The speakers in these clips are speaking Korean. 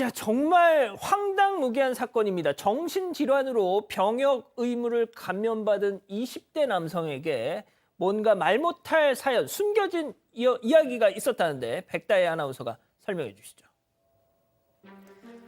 자, 정말 황당무계한 사건입니다. 정신질환으로 병역 의무를 감면받은 20대 남성에게 뭔가 말 못할 사연, 숨겨진 이야기가 있었다는데 백다혜 아나운서가 설명해 주시죠.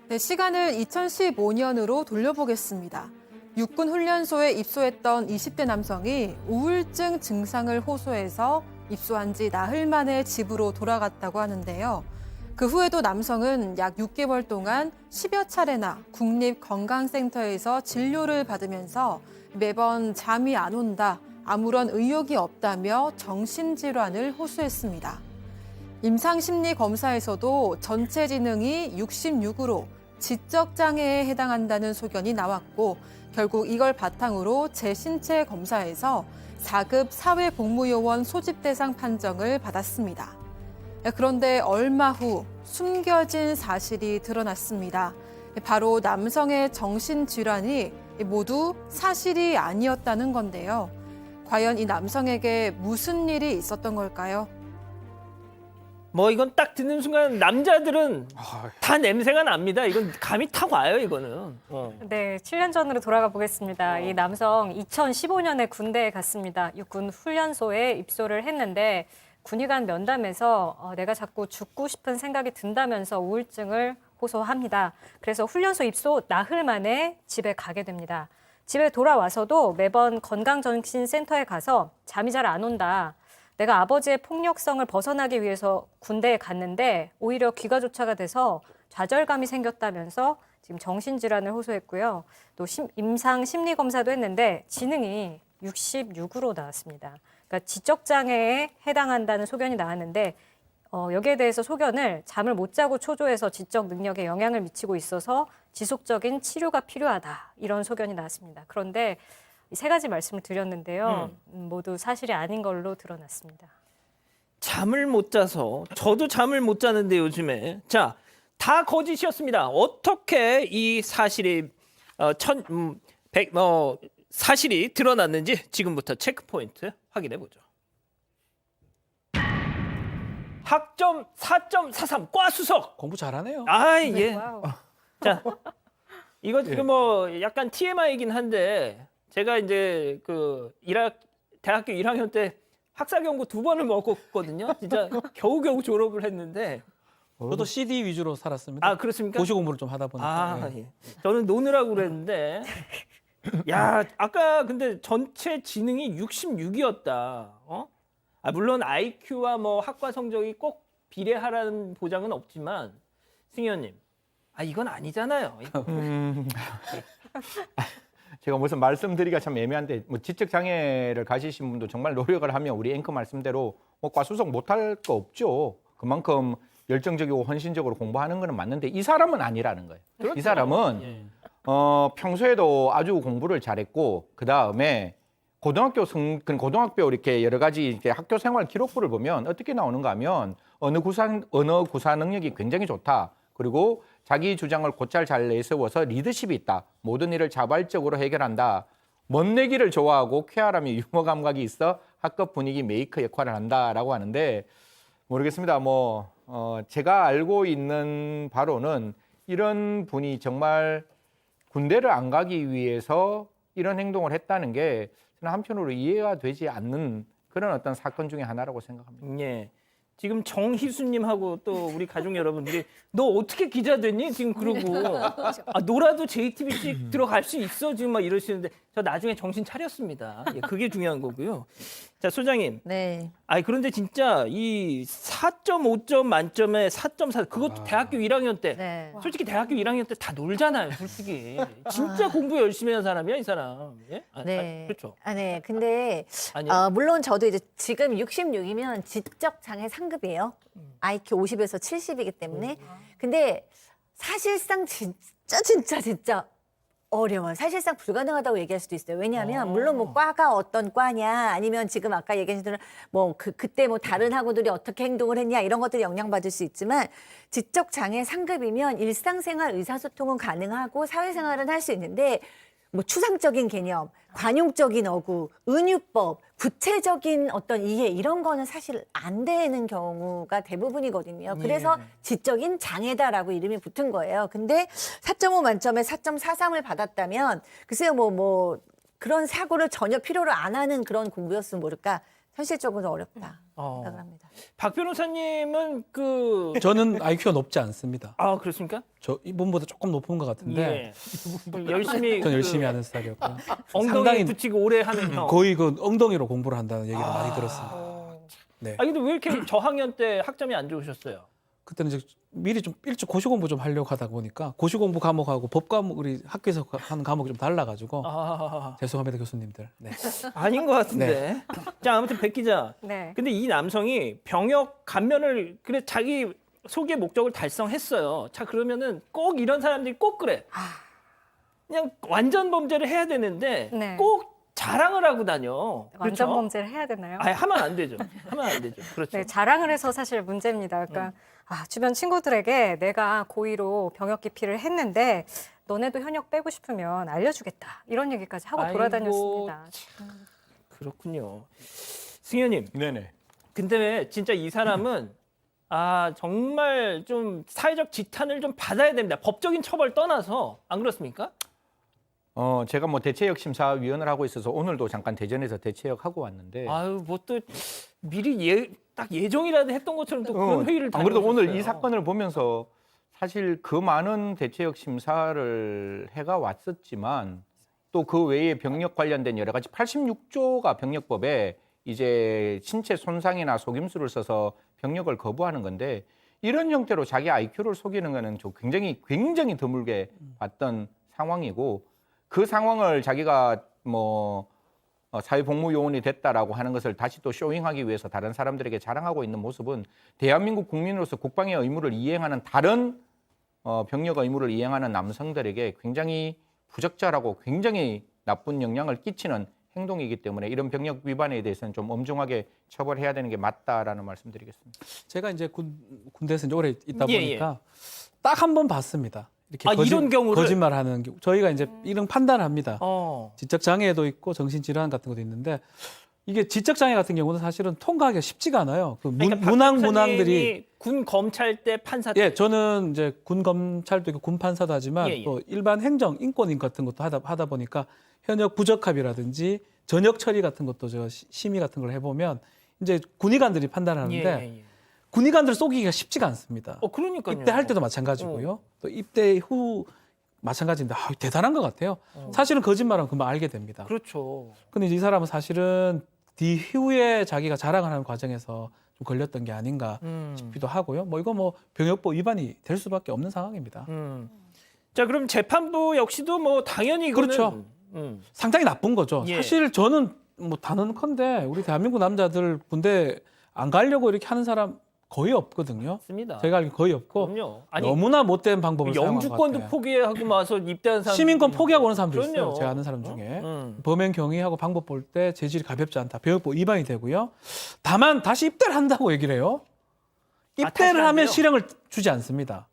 네, 시간을 2015년으로 돌려보겠습니다. 육군 훈련소에 입소했던 20대 남성이 우울증 증상을 호소해서 입소한 지 나흘 만에 집으로 돌아갔다고 하는데요. 그 후에도 남성은 약 6개월 동안 10여 차례나 국립건강센터에서 진료를 받으면서 매번 잠이 안 온다, 아무런 의욕이 없다며 정신질환을 호소했습니다. 임상심리검사에서도 전체 지능이 66으로 지적장애에 해당한다는 소견이 나왔고 결국 이걸 바탕으로 재신체 검사에서 4급 사회복무요원 소집 대상 판정을 받았습니다. 그런데 얼마 후 숨겨진 사실이 드러났습니다. 바로 남성의 정신질환이 모두 사실이 아니었다는 건데요. 과연 이 남성에게 무슨 일이 있었던 걸까요? 뭐 이건 딱 듣는 순간 남자들은 다 냄새가 납니다. 이건 감이 탁 와요, 이거는. 네, 7년 전으로 돌아가 보겠습니다. 이 남성 2015년에 군대에 갔습니다. 육군 훈련소에 입소를 했는데 군의관 면담에서 내가 자꾸 죽고 싶은 생각이 든다면서 우울증을 호소합니다. 그래서 훈련소 입소 나흘 만에 집에 가게 됩니다. 집에 돌아와서도 매번 건강정신센터에 가서 잠이 잘 안 온다. 내가 아버지의 폭력성을 벗어나기 위해서 군대에 갔는데 오히려 귀가조차가 돼서 좌절감이 생겼다면서 지금 정신질환을 호소했고요. 또 임상 심리검사도 했는데 지능이 66으로 나왔습니다. 그러니까 지적장애에 해당한다는 소견이 나왔는데 여기에 대해서 소견을 잠을 못 자고 초조해서 지적 능력에 영향을 미치고 있어서 지속적인 치료가 필요하다. 이런 소견이 나왔습니다. 그런데 이 세 가지 말씀을 드렸는데요. 모두 사실이 아닌 걸로 드러났습니다. 잠을 못 자서 저도 잠을 못 자는데 요즘에 자, 다 거짓이었습니다. 어떻게 이 사실이 사실이 드러났는지 지금부터 체크 포인트 확인해 보죠. 학점 4.43 과수석. 공부 잘하네요. 아, 네, 예. 와우. 자, 이거 지금 뭐 약간 TMI이긴 한데 제가 이제 대학교 1학년 때 학사경고 2번을 먹었거든요. 진짜 겨우겨우 졸업을 했는데. 저도 CD 위주로 살았습니다. 아, 그렇습니까? 고시 공부를 좀 하다 보니까. 아, 예. 예. 저는 노느라고 그랬는데. 야, 아까 근데 전체 지능이 66이었다. 물론 IQ와 뭐 학과 성적이 꼭 비례하라는 보장은 없지만 승희 의원님, 이건 아니잖아요. 제가 무슨 말씀드리기가 참 애매한데 뭐 지적 장애를 가지신 분도 정말 노력을 하면 우리 앵커 말씀대로 뭐 과수석 못할 거 없죠. 그만큼 열정적이고 헌신적으로 공부하는 거는 맞는데 이 사람은 아니라는 거예요. 그렇죠. 이 사람은 평소에도 아주 공부를 잘했고 그 다음에 고등학교 이렇게 여러 가지 이렇게 학교 생활 기록부를 보면 어떻게 나오는가 하면 언어 구사 능력이 굉장히 좋다. 그리고 자기 주장을 곧잘 잘 내세워서 리더십이 있다. 모든 일을 자발적으로 해결한다. 멋내기를 좋아하고 쾌활함이 유머 감각이 있어 학급 분위기 메이커 역할을 한다라고 하는데 모르겠습니다. 제가 알고 있는 바로는 이런 분이 정말 군대를 안 가기 위해서 이런 행동을 했다는 게 저는 한편으로 이해가 되지 않는 그런 어떤 사건 중에 하나라고 생각합니다. 예. 지금 정희수님하고 또 우리 가족 여러분들이 너 어떻게 기자 됐니? 지금 그러고 너라도 JTBC 들어갈 수 있어? 지금 막 이러시는데 저 나중에 정신 차렸습니다. 예, 그게 중요한 거고요. 자, 소장님. 네. 그런데 진짜 이 4.5점 만점에 4.4 그것도 대학교 1학년 때 네. 솔직히 대학교 1학년 때 다 놀잖아요, 솔직히. 진짜 공부 열심히 한 사람이야, 이 사람. 예? 네. 그렇죠. 네. 근데 아니요. 물론 저도 이제 지금 66이면 지적 장애 상급이에요. IQ 50에서 70이기 때문에. 근데 사실상 진짜 어려워요. 사실상 불가능하다고 얘기할 수도 있어요. 왜냐하면 물론 뭐 과가 어떤 과냐 아니면 지금 아까 얘기하신 대로 뭐 그때 뭐 다른 학우들이 어떻게 행동을 했냐 이런 것들이 영향받을 수 있지만 지적 장애 상급이면 일상생활 의사소통은 가능하고 사회생활은 할 수 있는데 뭐 추상적인 개념, 관용적인 어구, 은유법, 구체적인 어떤 이해 이런 거는 사실 안 되는 경우가 대부분이거든요. 그래서 지적인 장애다라고 이름이 붙은 거예요. 근데 4.5 만점에 4.43을 받았다면 글쎄요 뭐 그런 사고를 전혀 필요로 안 하는 그런 공부였으면 모를까. 현실적으로 어렵다 생각을 합니다. 박 변호사님은 저는 IQ가 높지 않습니다. 그렇습니까? 저 이분보다 조금 높은 것 같은데 열심히 전 열심히 하는 스타일이었고요. 엉덩이 상당히 붙이고 오래 하는 형. 거의 그 엉덩이로 공부를 한다는 얘기를 많이 들었습니다. 네. 근데 왜 이렇게 저학년 때 학점이 안 좋으셨어요? 그때는 이제 미리 좀 일찍 고시 공부 좀 하려고 하다 보니까 고시 공부 과목하고 법 과목 우리 학교에서 하는 과목이 좀 달라가지고 죄송합니다 교수님들. 네. 아닌 것 같은데. 자, 아무튼 백 기자. 네. 근데 이 남성이 병역 감면을 그래 자기 소기의 목적을 달성했어요. 자, 그러면은 꼭 이런 사람들이 꼭 그래. 그냥 완전 범죄를 해야 되는데 네. 꼭 자랑을 하고 다녀. 완전 그렇죠? 범죄를 해야 되나요? 아니, 하면 안 되죠. 하면 안 되죠. 그렇죠. 네, 자랑을 해서 사실 문제입니다. 그러니까 주변 친구들에게 내가 고의로 병역 기피를 했는데 너네도 현역 빼고 싶으면 알려주겠다. 이런 얘기까지 하고 아이고, 돌아다녔습니다. 그렇군요. 승현님, 네네. 근데 진짜 이 사람은 정말 좀 사회적 지탄을 좀 받아야 됩니다. 법적인 처벌 떠나서 안 그렇습니까? 제가 뭐 대체역 심사위원을 하고 있어서 오늘도 잠깐 대전에서 대체역 하고 왔는데. 아유, 뭐 또 미리 딱 예정이라도 했던 것처럼 또 그런 회의를 안 그래도 오늘 다녀오셨어요. 이 사건을 보면서 사실 그 많은 대체역 심사를 해가 왔었지만 또 그 외에 병력 관련된 여러 가지 86조가 병력법에 이제 신체 손상이나 속임수를 써서 병력을 거부하는 건데 이런 형태로 자기 IQ를 속이는 거는 저 굉장히 드물게 봤던 상황이고 그 상황을 자기가 사회복무요원이 됐다라고 하는 것을 다시 또 쇼잉하기 위해서 다른 사람들에게 자랑하고 있는 모습은 대한민국 국민으로서 국방의 의무를 이행하는 다른 병력 의무를 이행하는 남성들에게 굉장히 부적절하고 굉장히 나쁜 영향을 끼치는 행동이기 때문에 이런 병력 위반에 대해서는 좀 엄중하게 처벌해야 되는 게 맞다라는 말씀드리겠습니다. 제가 이제 군대에서 이제 오래 있다 예, 보니까 딱 한 번 봤습니다. 이렇게 이런 경우를? 거짓말하는 경우 저희가 이제 이런 판단을 합니다. 어. 지적 장애도 있고 정신 질환 같은 것도 있는데 이게 지적 장애 같은 경우는 사실은 통과하기가 쉽지가 않아요. 그 그러니까 문항들이 군 검찰 때 판사 때 저는 이제 군 검찰도 있고 군 판사도 하지만 예. 또 일반 행정 인권인 같은 것도 하다 보니까 현역 부적합이라든지 전역 처리 같은 것도 제가 심의 같은 걸 해보면 이제 군의관들이 판단하는데 예. 군의관들 속이기가 쉽지가 않습니다. 그러니까요. 입대할 때도 마찬가지고요. 또 입대 후 마찬가지인데 대단한 것 같아요. 사실은 거짓말은 금방 알게 됩니다. 그렇죠. 근데 이 사람은 사실은 뒤후에 자기가 자랑을 하는 과정에서 좀 걸렸던 게 아닌가 싶기도 하고요. 이거 병역법 위반이 될 수밖에 없는 상황입니다. 자, 그럼 재판부 역시도 당연히 이거는 그렇죠. 상당히 나쁜 거죠. 예. 사실 저는 단언컨대 우리 대한민국 남자들 군대 안 가려고 이렇게 하는 사람 거의 없거든요. 맞습니다. 제가 알기로 거의 없고 그럼요. 너무나 못된 방법을 사용한 것 영주권도 같아요. 포기하고 와서 입대한 사람 시민권 포기하고 오는 사람도 그럼요. 있어요. 제가 아는 사람 중에. 음. 범행 경위하고 방법 볼 때 재질이 가볍지 않다. 병역법 위반이 되고요. 다만 다시 입대를 한다고 얘기를 해요. 다시 입대를 하면 한대요? 실형을 주지 않습니다.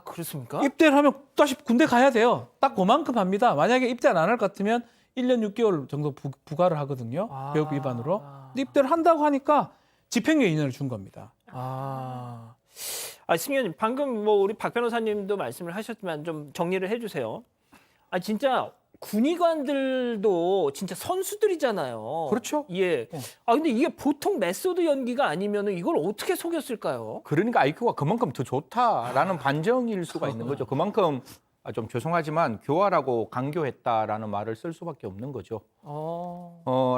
그렇습니까? 입대를 하면 다시 군대 가야 돼요. 딱 그만큼 합니다. 만약에 입대를 안 할 것 같으면 1년 6개월 정도 부과를 하거든요. 병역 위반으로. 근데 입대를 한다고 하니까 집행유예 2년을 준 겁니다. 승현님, 방금 우리 박 변호사님도 말씀을 하셨지만 좀 정리를 해주세요. 진짜 군의관들도 진짜 선수들이잖아요. 그렇죠. 예. 근데 이게 보통 메소드 연기가 아니면 이걸 어떻게 속였을까요? 그러니까 IQ가 그만큼 더 좋다라는 반정일 수가 있는 거죠. 그만큼 좀 죄송하지만 교활하고 강교했다라는 말을 쓸 수밖에 없는 거죠.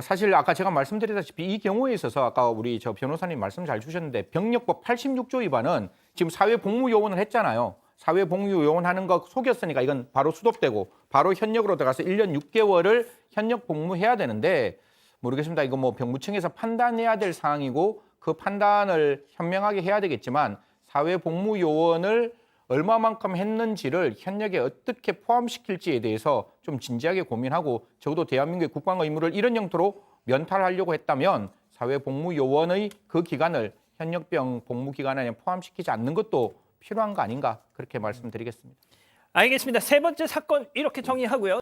사실 아까 제가 말씀드렸다시피 이 경우에 있어서 아까 우리 변호사님 말씀 잘 주셨는데 병력법 86조 위반은 지금 사회복무요원을 했잖아요. 사회복무요원 하는 거 속였으니까 이건 바로 수독되고 바로 현역으로 들어가서 1년 6개월을 현역 복무해야 되는데 모르겠습니다. 이거 병무청에서 판단해야 될 사항이고 그 판단을 현명하게 해야 되겠지만 사회복무요원을 얼마만큼 했는지를 현역에 어떻게 포함시킬지에 대해서 좀 진지하게 고민하고 적어도 대한민국의 국방 의무를 이런 형태로 면탈하려고 했다면 사회복무요원의 그 기간을 현역병 복무 기간에 포함시키지 않는 것도 필요한 거 아닌가 그렇게 말씀드리겠습니다. 알겠습니다. 세 번째 사건 이렇게 정리하고요.